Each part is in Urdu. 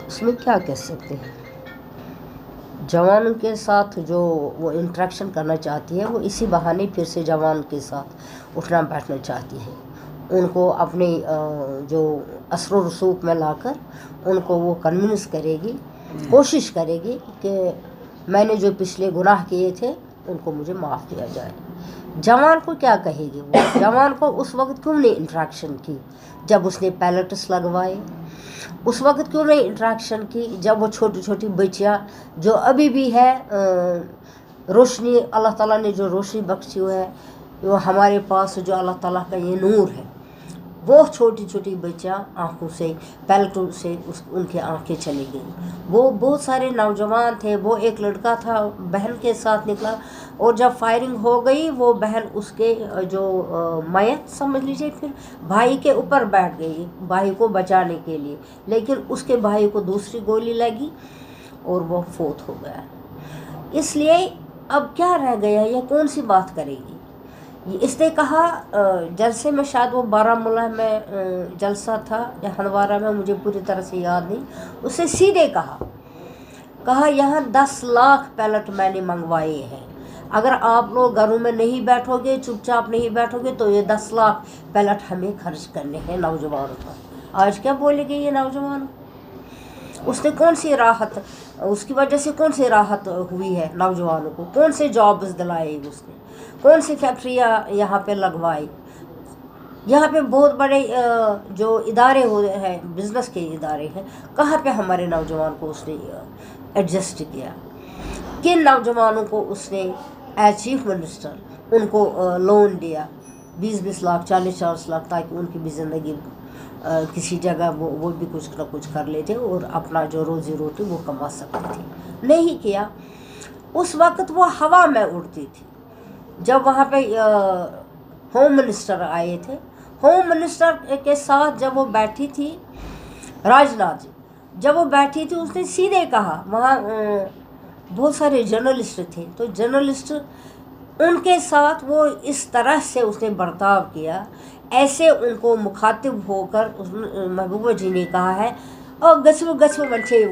اس میں کیا کہہ سکتے ہیں، جوانوں کے ساتھ جو وہ انٹریکشن کرنا چاہتی ہے وہ اسی بہانے پھر سے جوان کے ساتھ اٹھنا بیٹھنا چاہتی ہے، ان کو اپنے جو اثر و رسوخ میں لا کر ان کو وہ کنونس کرے گی، کوشش کرے گی کہ میں نے جو پچھلے گناہ کیے تھے ان کو مجھے معاف کیا جائے۔ جوان کو کیا کہے گی وہ؟ جوان کو اس وقت کیوں نہیں انٹریکشن کی جب اس نے پیلٹس لگوائے؟ اس وقت کیوں نہیں انٹریکشن کی جب وہ چھوٹی چھوٹی بچیاں جو ابھی بھی ہے روشنی، اللہ تعالیٰ نے جو روشنی بخشی ہوئی ہے، وہ ہمارے پاس جو اللہ تعالیٰ کا یہ نور ہے، وہ چھوٹی چھوٹی بچیاں آنکھوں سے پیلٹوں سے ان کی آنکھیں چلی گئیں۔ وہ بہت سارے نوجوان تھے، وہ ایک لڑکا تھا بہن کے ساتھ نکلا، اور جب فائرنگ ہو گئی وہ بہن اس کے جو میت سمجھ لیجیے پھر بھائی کے اوپر بیٹھ گئی بھائی کو بچانے کے لیے، لیکن اس کے بھائی کو دوسری گولی لگی اور وہ فوت ہو گیا۔ اس لیے اب کیا رہ گیا، یہ کون سی بات کرے گی؟ اس نے کہا جلسے میں، شاید وہ بارہمولہ میں جلسہ تھا یا ہندوارہ میں، مجھے پوری طرح سے یاد نہیں، اس سے سیدھے کہا یہاں 10 لاکھ پیلٹ میں نے منگوائے ہیں، اگر آپ لوگ گھروں میں نہیں بیٹھو گے، چپ چاپ نہیں بیٹھو گے تو یہ 10 لاکھ پیلٹ ہمیں خرچ کرنے ہیں نوجوانوں پر۔ آج کیا بولے گے یہ نوجوان؟ اس نے کون سی راحت، اس کی وجہ سے کون سی راحت ہوئی ہے نوجوانوں کو؟ کون سے جابز دلائے اس نے؟ کون سی فیکٹریاں یہاں پہ لگوائی؟ یہاں پہ بہت بڑے جو ادارے ہیں، بزنس کے ادارے ہیں، کہاں پہ ہمارے نوجوان کو اس نے ایڈجسٹ کیا؟ کن نوجوانوں کو اس نے ایز چیف منسٹر ان کو لون دیا 20 لاکھ 40 لاکھ، تاکہ ان کی بھی زندگی کسی جگہ وہ بھی کچھ نہ کچھ کر لیتے اور اپنا جو روزی روٹی وہ کما سکتے تھے؟ نہیں کیا۔ اس وقت وہ ہوا میں اڑتی تھی۔ جب وہاں پہ ہوم منسٹر آئے تھے، ہوم منسٹر کے ساتھ جب وہ بیٹھی تھی راج ناتھ جی، جب وہ بیٹھی تھی اس نے سیدھے کہا، وہاں بہت سارے جرنلسٹ تھے، تو جرنلسٹ ان کے ساتھ وہ اس طرح سے اس نے برتاؤ کیا، ایسے ان کو مخاطب ہو کر محبوبہ جی نے کہا ہے اور گچھو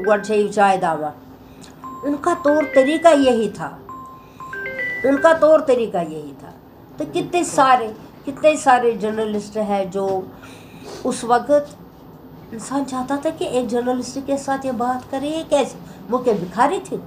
گڑ چائے داما۔ ان کا طور طریقہ یہی تھا، ان کا طور طریقہ یہی تھا۔ تو کتنے سارے جرنلسٹ ہیں جو اس وقت انسان چاہتا تھا کہ ایک جرنلسٹ کے ساتھ یہ بات کرے، یہ کیسے؟ وہ کہ بھکاری تھے،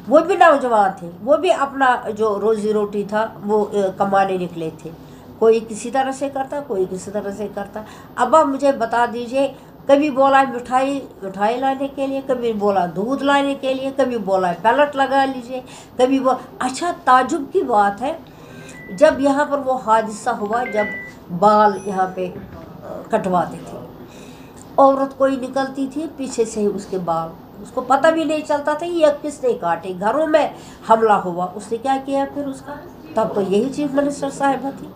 وہ بھی نوجوان تھے، وہ بھی اپنا جو روزی روٹی تھا وہ کمانے نکلے تھے، کوئی کسی طرح سے کرتا، کوئی کسی طرح سے کرتا۔ اب آپ مجھے بتا دیجئے، کبھی بولا مٹھائی لانے کے لیے، کبھی بولا دودھ لانے کے لیے، کبھی بولا پیلٹ لگا لیجئے، کبھی اچھا تعجب کی بات ہے، جب یہاں پر وہ حادثہ ہوا، جب بال یہاں پہ کٹواتے تھے، عورت کوئی نکلتی تھی پیچھے سے ہی اس کے بال، اس کو پتہ بھی نہیں چلتا تھا یہ کس نے کاٹے، گھروں میں حملہ ہوا، اس نے کیا کیا پھر اس کا؟ تب تو یہی چیف منسٹر صاحبہ تھی،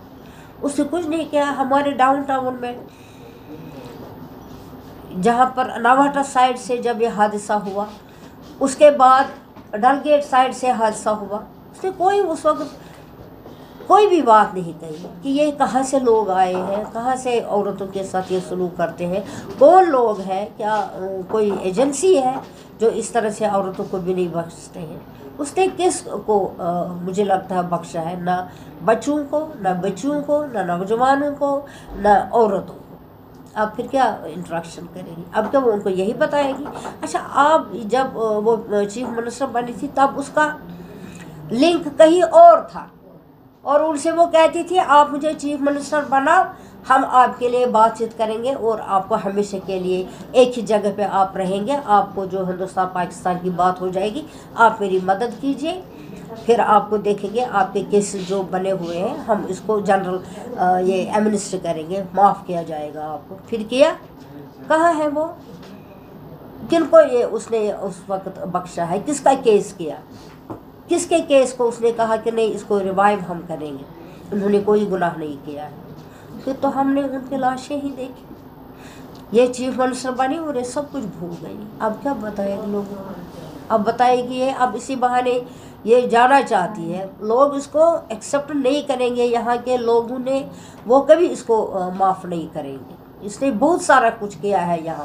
اس نے کچھ نہیں کیا۔ ہمارے ڈاؤن ٹاؤن میں جہاں پر نواٹا سائڈ سے جب یہ حادثہ ہوا، اس کے بعد ڈل گیٹ سائڈ سے حادثہ ہوا، اس نے اس وقت کوئی بھی بات نہیں کہی کہ یہ کہاں سے لوگ آئے ہیں، کہاں سے عورتوں کے ساتھ یہ سلوک کرتے ہیں، کون لوگ ہیں، کیا کوئی ایجنسی ہے جو اس طرح سے عورتوں کو بھی نہیں بخشتے ہیں؟ اس نے کس کو مجھے لگتا ہے بخشا ہے؟ نہ بچوں کو، نہ بچیوں کو، نہ نوجوانوں کو، نہ عورتوں کو۔ اب پھر کیا انٹریکشن کرے گی؟ اب کیا وہ ان کو یہی بتائے گی؟ اچھا، آپ جب وہ چیف منسٹر بنی تھی تب اس کا لنک کہیں اور تھا، اور ان سے وہ کہتی تھی آپ مجھے چیف منسٹر بناؤ، ہم آپ کے لیے بات چیت کریں گے اور آپ کو ہمیشہ کے لیے ایک ہی جگہ پہ آپ رہیں گے، آپ کو جو ہندوستان پاکستان کی بات ہو جائے گی آپ میری مدد کیجئے، پھر آپ کو دیکھیں گے آپ کے کیسز جو بنے ہوئے ہیں ہم اس کو جنرل یہ ایمنسٹ کریں گے، معاف کیا جائے گا آپ کو۔ پھر کیا؟ کہاں ہے وہ؟ کن کو یہ اس نے اس وقت بخشا ہے؟ کس کا کیس کیا؟ کس کے کیس کو اس نے کہا کہ نہیں اس کو ریوائیو ہم کریں گے؟ انہوں نے کوئی گناہ نہیں کیا ہے۔ پھر تو ہم نے ان کی لاشیں ہی دیکھی، یہ چیف منسٹر بنی اور یہ سب کچھ بھول گئی۔ اب کیا بتائے گی لوگوں کو؟ اب بتائے گی یہ، اب اسی بہانے یہ جانا چاہتی ہے، لوگ اس کو ایکسیپٹ نہیں کریں گے، یہاں کے لوگوں نے وہ کبھی اس کو معاف نہیں کریں گے۔ اس نے بہت سارا کچھ کیا ہے یہاں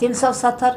370